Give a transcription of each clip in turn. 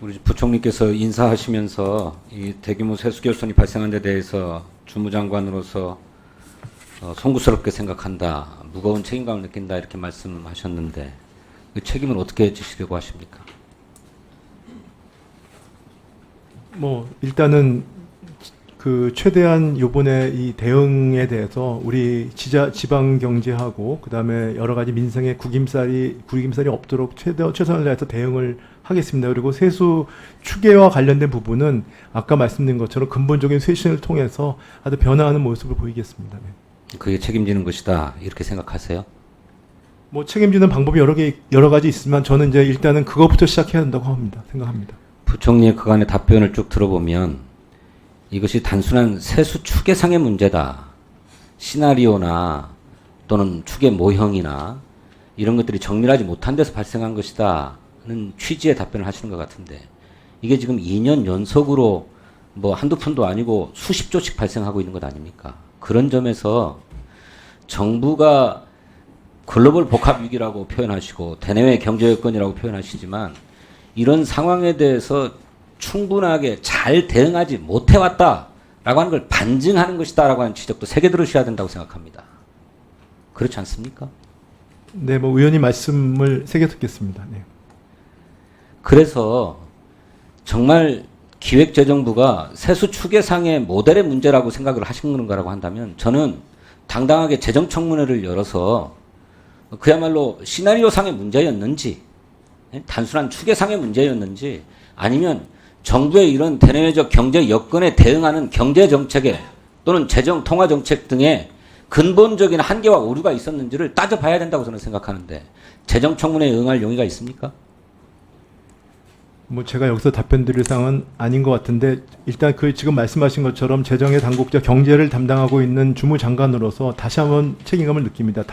우리 부총리께서 인사하시면서 이 대규모 세수 결손이 발생한 데 대해서 주무장관으로서 송구스럽게 생각한다, 무거운 책임감을 느낀다 이렇게 말씀하셨는데 그 책임을 어떻게 지시려고 하십니까? 일단은 그 최대한 요번에 이 대응에 대해서 우리 지방 경제하고 그다음에 여러 가지 민생의 구김살이 없도록 최선을 다해서 대응을 하겠습니다. 그리고 세수 추계와 관련된 부분은 아까 말씀드린 것처럼 근본적인 쇄신을 통해서 아주 변화하는 모습을 보이겠습니다. 네. 그게 책임지는 것이다 이렇게 생각하세요? 책임지는 방법이 여러 가지 있지만 저는 이제 일단은 그것부터 시작해야 한다고 생각합니다. 부총리의 그간의 답변을 쭉 들어보면 이것이 단순한 세수 추계상의 문제다, 시나리오나 또는 추계 모형이나 이런 것들이 정밀하지 못한 데서 발생한 것이다는 취지의 답변을 하시는 것 같은데, 이게 지금 2년 연속으로 한두 푼도 아니고 수십 조씩 발생하고 있는 것 아닙니까? 그런 점에서 정부가 글로벌 복합 위기라고 표현하시고 대내외 경제 여건이라고 표현하시지만 이런 상황에 대해서 충분하게 잘 대응하지 못해왔다라고 하는 걸 반증하는 것이다라고 하는 지적도 새겨 들으셔야 된다고 생각합니다. 그렇지 않습니까? 네, 의원님 말씀을 새겨 듣겠습니다. 네. 그래서 정말 기획재정부가 세수 추계상의 모델의 문제라고 생각을 하신 건가라고 한다면 저는 당당하게 재정청문회를 열어서 그야말로 시나리오상의 문제였는지 단순한 추계상의 문제였는지 아니면 정부의 이런 대내외적 경제 여건에 대응하는 경제정책에 또는 재정 통화정책 등의 근본적인 한계와 오류가 있었는지를 따져봐야 된다고 저는 생각하는데 재정청문회에 응할 용의가 있습니까? 제가 여기서 답변 드릴 사항은 아닌 것 같은데 일단 지금 말씀하신 것처럼 재정의 당국자 경제를 담당하고 있는 주무장관으로서 다시 한번 책임감을 느낍니다.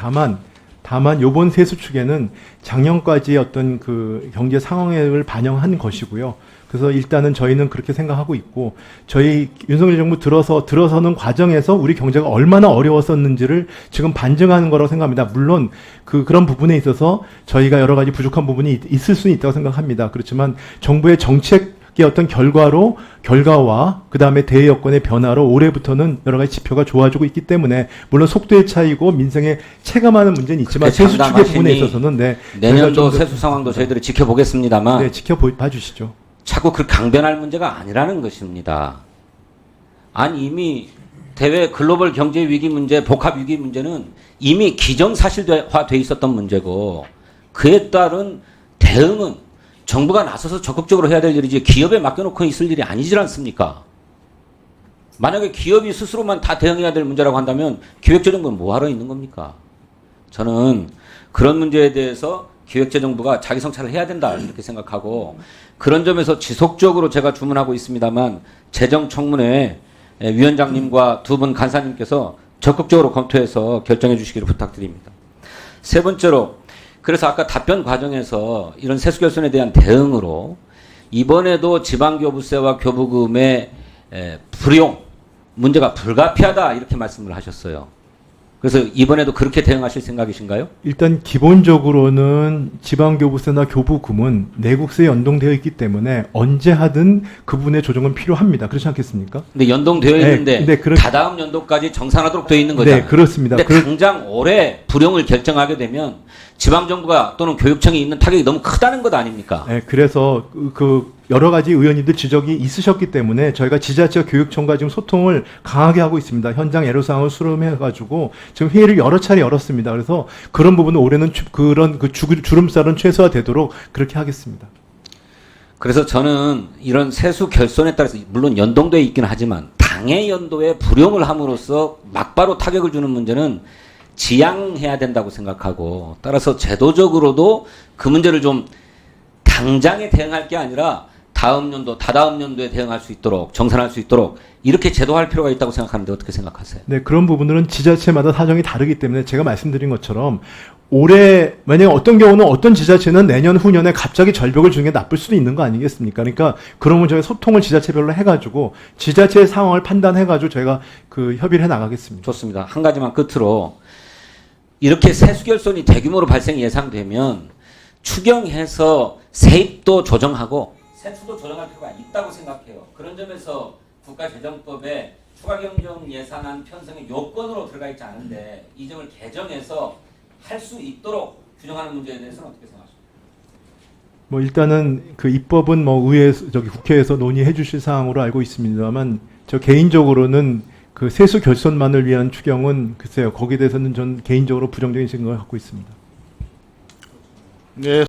다만 요번 세수 추계는 작년까지의 어떤 그 경제 상황을 반영한 것이고요. 그래서 일단은 저희는 그렇게 생각하고 있고 저희 윤석열 정부 들어서는 과정에서 우리 경제가 얼마나 어려웠었는지를 지금 반증하는 거라고 생각합니다. 물론 그런 부분에 있어서 저희가 여러 가지 부족한 부분이 있을 수는 있다고 생각합니다. 그렇지만 정부의 정책의 어떤 결과와 그 다음에 대외 여건의 변화로 올해부터는 여러 가지 지표가 좋아지고 있기 때문에 물론 속도의 차이고 민생에 체감하는 문제는 있지만 세수 추계 부분에 있어서는 내년도 세수 상황도 저희들이 지켜보겠습니다만 지켜봐 주시죠. 자꾸 그 강변할 문제가 아니라는 것입니다. 아니 이미 대외 글로벌 경제 위기 문제, 복합 위기 문제는 이미 기정사실화돼 있었던 문제고 그에 따른 대응은 정부가 나서서 적극적으로 해야 될 일이지 기업에 맡겨놓고 있을 일이 아니지 않습니까? 만약에 기업이 스스로만 다 대응해야 될 문제라고 한다면 기획재정부는 뭐하러 있는 겁니까? 저는 그런 문제에 대해서 기획재정부가 자기 성찰을 해야 된다 이렇게 생각하고 그런 점에서 지속적으로 제가 주문하고 있습니다만 재정청문회 위원장님과 두 분 간사님께서 적극적으로 검토해서 결정해 주시기를 부탁드립니다. 세 번째로 그래서 아까 답변 과정에서 이런 세수 결손에 대한 대응으로 이번에도 지방교부세와 교부금의 불용 문제가 불가피하다 이렇게 말씀을 하셨어요. 그래서 이번에도 그렇게 대응하실 생각이신가요? 일단 기본적으로는 지방교부세나 교부금은 내국세에 연동되어 있기 때문에 언제 하든 그 부분의 조정은 필요합니다. 그렇지 않겠습니까? 근데 연동되어 있는데 다다음 연도까지 정산하도록 되어 있는 거잖아요. 네, 그렇습니다. 근데 당장 올해 불용을 결정하게 되면 지방정부가 또는 교육청이 있는 타격이 너무 크다는 것 아닙니까? 네, 그래서 여러 가지 의원님들 지적이 있으셨기 때문에 저희가 지자체와 교육청과 지금 소통을 강하게 하고 있습니다. 현장 애로사항을 수렴해가지고 지금 회의를 여러 차례 열었습니다. 그래서 그런 부분은 올해는 그런 주름살은 최소화되도록 그렇게 하겠습니다. 그래서 저는 이런 세수 결손에 따라서 물론 연동되어 있긴 하지만 당해 연도에 불용을 함으로써 막바로 타격을 주는 문제는 지양해야 된다고 생각하고 따라서 제도적으로도 그 문제를 좀 당장에 대응할 게 아니라 다음 연도, 다다음 연도에 대응할 수 있도록 정산할 수 있도록 이렇게 제도할 필요가 있다고 생각하는데 어떻게 생각하세요? 네, 그런 부분들은 지자체마다 사정이 다르기 때문에 제가 말씀드린 것처럼 올해 만약에 어떤 경우는 어떤 지자체는 내년 후년에 갑자기 절벽을 주는 게 나쁠 수도 있는 거 아니겠습니까? 그러니까 그러면 저희가 소통을 지자체별로 해가지고 지자체의 상황을 판단해가지고 저희가 협의를 해 나가겠습니다. 좋습니다. 한 가지만 끝으로 이렇게 세수 결손이 대규모로 발생 예상되면 추경해서 세입도 조정하고 세수도 조정할 필요가 있다고 생각해요. 그런 점에서 국가재정법에 추가 경정 예산안 편성의 요건으로 들어가 있지 않은데 이 점을 개정해서 할 수 있도록 규정하는 문제에 대해서는 어떻게 생각하십니까? 뭐 일단은 그 입법은 뭐 의회에서 저기 국회에서 논의해 주실 사항으로 알고 있습니다만 저 개인적으로는 그 세수 결손만을 위한 추경은 글쎄요 거기에 대해서는 전 개인적으로 부정적인 생각을 갖고 있습니다. 네.